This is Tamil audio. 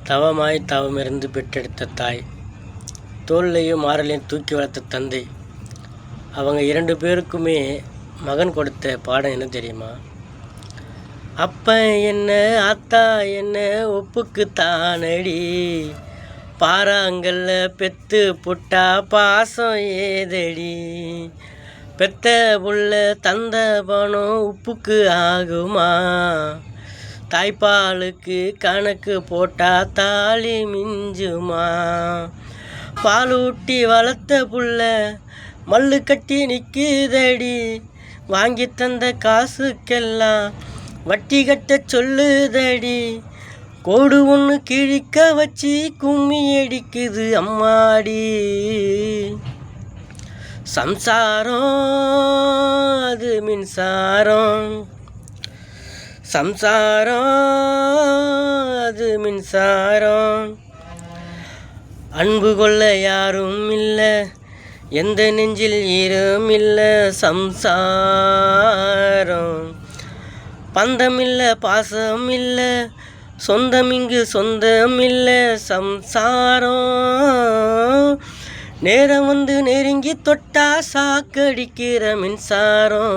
தவமாய் தவமிருந்து பெற்றெடுத்த தாய், தோல்லையும் மாறலையும் தூக்கி வளர்த்த தந்தை, அவங்க 2 பேருக்குமே மகன் கொடுத்த பாடம் என்ன தெரியுமா? அப்பன் என்ன அத்தா என்ன ஒப்புக்கு தானடி, பாறாங்கல்ல பெத்து புட்டா பாசம் ஏதடி, பெத்த புள்ள தந்த பணம் உப்புக்கு ஆகுமா, தாய்ப்பாலுக்கு கணக்கு போட்டா தாலி மிஞ்சுமா, பாலூட்டி வளர்த்த புள்ள மல்லு கட்டி நிற்குதடி, வாங்கி தந்த காசுக்கெல்லாம் வட்டி கட்ட சொல்லுதடி, கோடு ஒன்று கிழிக்க வச்சு கும்மி அடிக்குது அம்மாடி. சம்சாரம் அது மின்சாரம், சம்சாரம் அது மின்சாரம், அன்பு கொள்ள யாரும் இல்லை, எந்த நெஞ்சில் ஈரம் இல்லை, சம்சாரம் பந்தம் இல்லை பாசம் இல்லை, சொந்தம் இங்கு சொந்தம் இல்லை, சம்சாரம் நேரம் வந்து நெருங்கி தொட்டா சாக்கடிக்கிற மின்சாரம்.